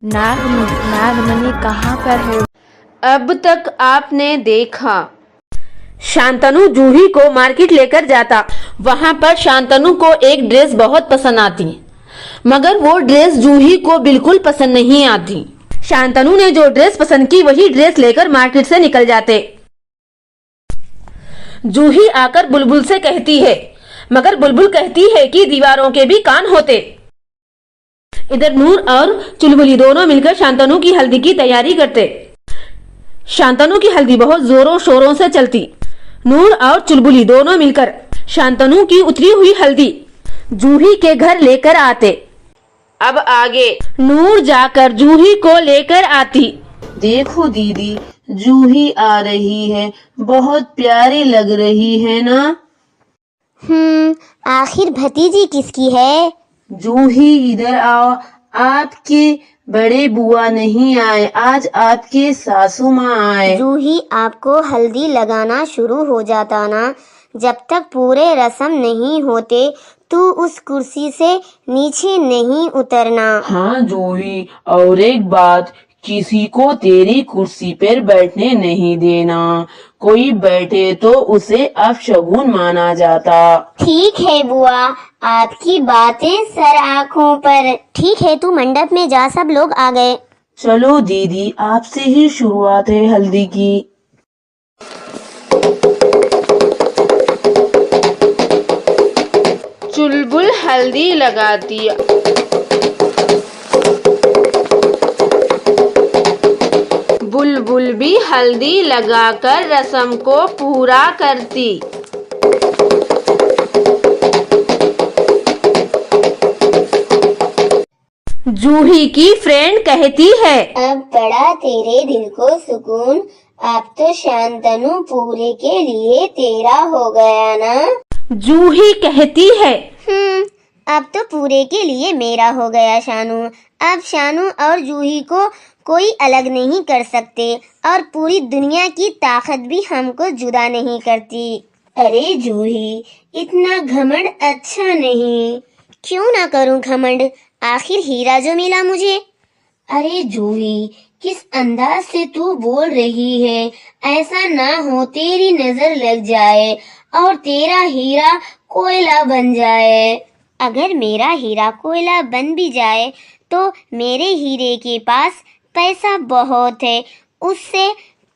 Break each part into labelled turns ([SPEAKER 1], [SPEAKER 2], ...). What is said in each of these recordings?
[SPEAKER 1] नागमणि कहाँ पर है?
[SPEAKER 2] अब तक आपने देखा। शांतनु जूही को मार्केट लेकर जाता। वहां पर शांतनु को एक ड्रेस बहुत पसंद आती, मगर वो ड्रेस जूही को बिल्कुल पसंद नहीं आती। शांतनु ने जो ड्रेस पसंद की वही ड्रेस लेकर मार्केट से निकल जाते। जूही आकर बुलबुल से कहती है, मगर बुलबुल कहती है कि दीवारों के भी कान होते। इधर नूर और चुलबुली दोनों मिलकर शांतनु की हल्दी की तैयारी करते। शांतनु की हल्दी बहुत जोरों शोरों से चलती। नूर और चुलबुली दोनों मिलकर शांतनु की उतरी हुई हल्दी जूही के घर लेकर आते। अब आगे नूर जाकर जूही को लेकर आती।
[SPEAKER 3] देखो दीदी, जूही आ रही है, बहुत प्यारी लग रही है ना।
[SPEAKER 4] आखिर भतीजी किसकी है?
[SPEAKER 3] जूही इधर आओ, आपके बड़े बुआ नहीं आए, आज आपके सासू माँ आए।
[SPEAKER 4] जूही, आपको हल्दी लगाना शुरू हो जाता ना, जब तक पूरे रस्म नहीं होते तू उस कुर्सी से नीचे नहीं उतरना।
[SPEAKER 3] हाँ जूही, और एक बात, किसी को तेरी कुर्सी पर बैठने नहीं देना। कोई बैठे तो उसे अपशगुन माना जाता।
[SPEAKER 4] ठीक है बुआ, आपकी बातें सर आँखों पर। ठीक है, तू मंडप में जा, सब लोग आ गए।
[SPEAKER 3] चलो दीदी, आपसे ही शुरुआत है हल्दी की।
[SPEAKER 2] चुलबुल हल्दी लगाती। बुलबुल भी हल्दी लगाकर रस्म को पूरा करती। जूही की फ्रेंड कहती है,
[SPEAKER 4] अब पड़ा तेरे दिल को सुकून, अब तो शांतनु पूरे के लिए तेरा हो गया ना।
[SPEAKER 2] जूही कहती है,
[SPEAKER 4] अब तो पूरे के लिए मेरा हो गया शानू। अब शानू और जूही को कोई अलग नहीं कर सकते और पूरी दुनिया की ताकत भी हमको जुदा नहीं करती। अरे जूही, इतना घमंड अच्छा नहीं। क्यों ना करूं घमंड, आखिर हीरा जो मिला मुझे। अरे जूही, किस अंदाज से तू बोल रही है, ऐसा ना हो तेरी नजर लग जाए और तेरा हीरा कोयला बन जाए। अगर मेरा हीरा कोयला बन भी जाए तो मेरे हीरे के पास पैसा बहुत है, उससे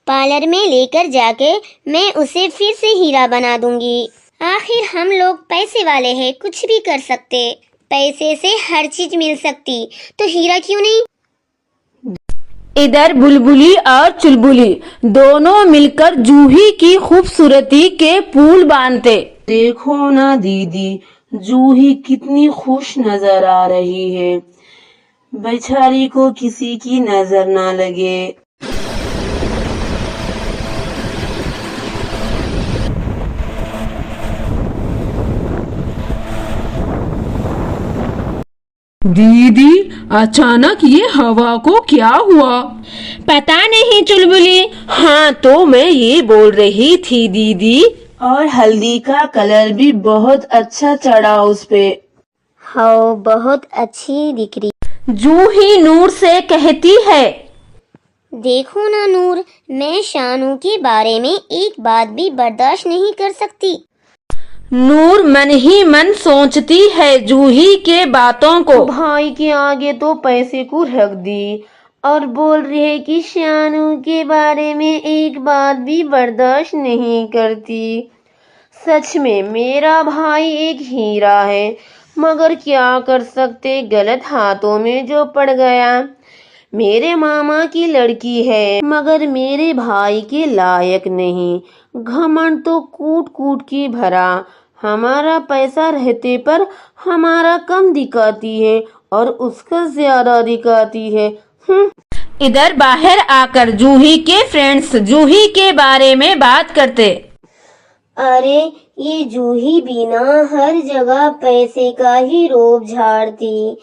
[SPEAKER 4] पार्लर में लेकर जाके मैं उसे फिर से हीरा बना दूंगी। आखिर हम लोग पैसे वाले हैं, कुछ भी कर सकते, पैसे से हर चीज मिल सकती, तो हीरा क्यों नहीं।
[SPEAKER 2] इधर बुलबुली और चुलबुली दोनों मिलकर जूही की खूबसूरती के पुल बांधते।
[SPEAKER 3] देखो ना दीदी, जूही कितनी खुश नजर आ रही है, बेचारी को किसी की नजर ना लगे।
[SPEAKER 5] दीदी, अचानक ये हवा को क्या हुआ?
[SPEAKER 2] पता नहीं चुलबुली। हाँ तो मैं ये बोल रही थी दीदी।
[SPEAKER 3] और हल्दी का कलर भी बहुत अच्छा चढ़ा उस पे।
[SPEAKER 4] हाँ, बहुत अच्छी दिख रही।
[SPEAKER 2] जूही नूर से कहती है,
[SPEAKER 4] देखो ना नूर, मैं शानू के बारे में एक बात भी बर्दाश्त नहीं कर सकती।
[SPEAKER 2] नूर मन ही मन सोचती है जूही के बातों को।
[SPEAKER 3] भाई के आगे तो पैसे को रख दी और बोल रही है कि शानू के बारे में एक बात भी बर्दाश्त नहीं करती। सच में मेरा भाई एक हीरा है, मगर क्या कर सकते, गलत हाथों में जो पड़ गया। मेरे मामा की लड़की है, मगर मेरे भाई के लायक नहीं। घमंड तो कूट कूट के भरा, हमारा पैसा रहते पर हमारा कम दिखाती है और उसका ज्यादा दिखाती है।
[SPEAKER 2] इधर बाहर आकर जूही के फ्रेंड्स जूही के बारे में बात करते।
[SPEAKER 4] अरे ये जूही बिना हर जगह पैसे का ही रोब झाड़ती।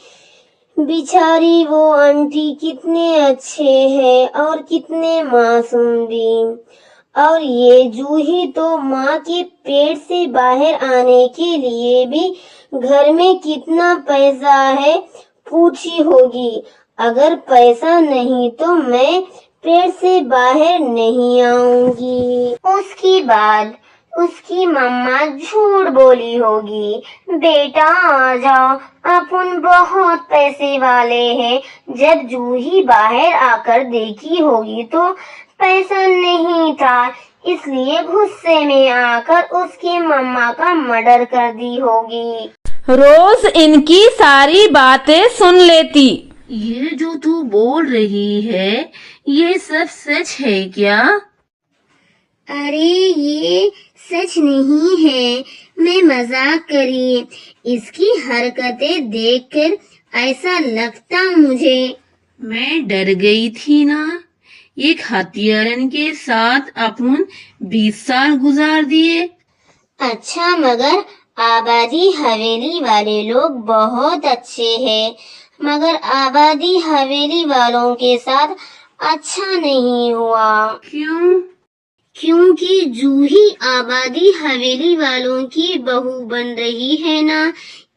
[SPEAKER 4] बिचारी वो आंटी कितने अच्छे हैं और कितने मासूम भी। और ये जूही तो माँ के पेट से बाहर आने के लिए भी घर में कितना पैसा है पूछी होगी। अगर पैसा नहीं तो मैं पेट से बाहर नहीं आऊंगी। उसके बाद उसकी मम्मा झूठ बोली होगी, बेटा आ जाओ, अपन बहुत पैसे वाले हैं। जब जूही बाहर आकर देखी होगी तो पैसा नहीं था, इसलिए गुस्से में आकर उसकी मम्मा का मर्डर कर दी होगी।
[SPEAKER 2] रोज इनकी सारी बातें सुन लेती।
[SPEAKER 3] ये जो तू बोल रही है ये सब सच है क्या?
[SPEAKER 4] अरे ये सच नहीं है, मैं मजाक करी। इसकी हरकतें देखकर ऐसा लगता मुझे।
[SPEAKER 3] मैं डर गई थी ना, एक हत्यारन के साथ अपन 20 साल गुजार दिए।
[SPEAKER 4] अच्छा, मगर आबादी हवेली वाले लोग बहुत अच्छे हैं, मगर आबादी हवेली वालों के साथ अच्छा नहीं हुआ।
[SPEAKER 3] क्यों?
[SPEAKER 4] क्योंकि जूही आबादी हवेली वालों की बहू बन रही है ना,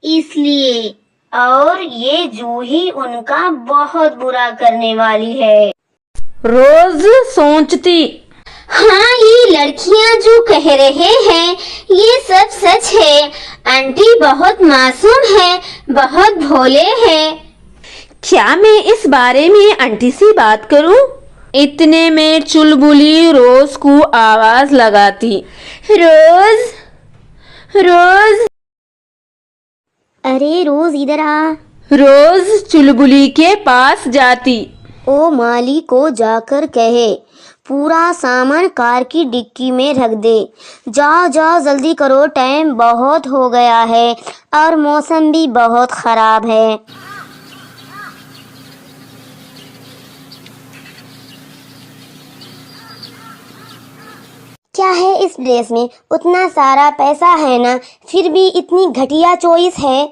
[SPEAKER 4] इसलिए। और ये जूही उनका बहुत बुरा करने वाली है।
[SPEAKER 2] रोज सोचती,
[SPEAKER 4] हाँ, ये लड़कियाँ जो कह रहे हैं ये सब सच है। आंटी बहुत मासूम है, बहुत भोले हैं।
[SPEAKER 2] क्या मैं इस बारे में आंटी से बात करूं? इतने में चुलबुली रोज को आवाज लगाती, रोज रोज।
[SPEAKER 4] अरे रोज इधर आ।
[SPEAKER 2] रोज चुलबुली के पास जाती।
[SPEAKER 4] ओ माली को जाकर कहे पूरा सामान कार की डिक्की में रख दे। जाओ जाओ जल्दी करो, टाइम बहुत हो गया है और मौसम भी बहुत खराब है। क्या है इस ड्रेस में? उतना सारा पैसा है ना, फिर भी इतनी घटिया चॉइस है।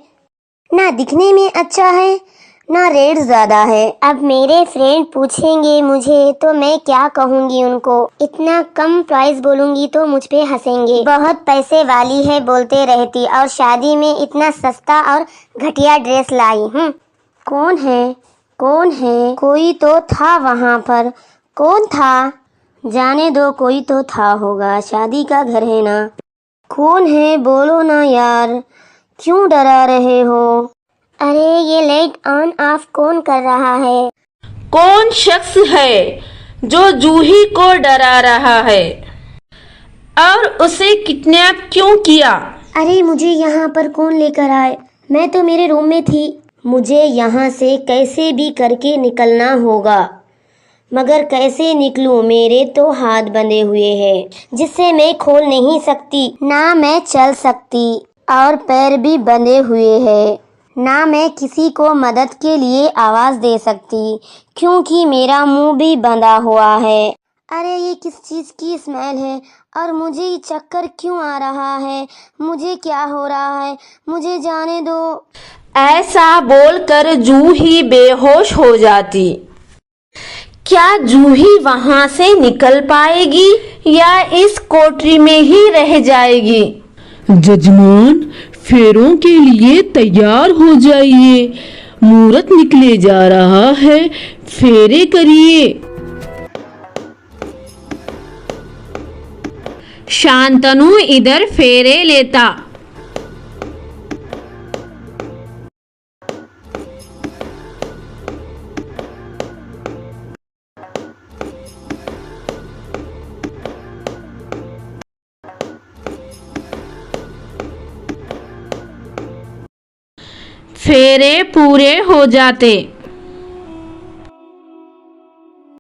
[SPEAKER 4] ना दिखने में अच्छा है, ना रेट ज्यादा है। अब मेरे फ्रेंड पूछेंगे मुझे तो मैं क्या कहूँगी उनको? इतना कम प्राइस बोलूँगी तो मुझ पे हंसेंगे। बहुत पैसे वाली है बोलते रहती और शादी में इतना सस्ता और घटिया ड्रेस लाई। कौन है? कौन है? कोई तो था वहाँ पर। कौन था? जाने दो, कोई तो था होगा, शादी का घर है ना। कौन है? बोलो ना यार, क्यों डरा रहे हो? अरे ये लाइट ऑन ऑफ कौन कर रहा है?
[SPEAKER 2] कौन शख्स है जो जूही को डरा रहा है और उसे किडनैप क्यों किया?
[SPEAKER 4] अरे मुझे यहाँ पर कौन लेकर आए? मैं तो मेरे रूम में थी। मुझे यहाँ से कैसे भी करके निकलना होगा, मगर कैसे निकलूं? मेरे तो हाथ बंधे हुए हैं जिससे मैं खोल नहीं सकती, ना मैं चल सकती, और पैर भी बंधे हुए हैं, ना मैं किसी को मदद के लिए आवाज दे सकती क्योंकि मेरा मुंह भी बंधा हुआ है। अरे ये किस चीज की स्मेल है और मुझे ये चक्कर क्यों आ रहा है? मुझे क्या हो रहा है? मुझे जाने दो।
[SPEAKER 2] ऐसा बोलकर जूही बेहोश हो जाती। क्या जूही वहां से निकल पाएगी या इस कोठरी में ही रह जाएगी?
[SPEAKER 5] जजमान, फेरों के लिए तैयार हो जाइए, मुहूर्त निकले जा रहा है, फेरे करिए।
[SPEAKER 2] शांतनु इधर फेरे लेता। फेरे पूरे हो जाते।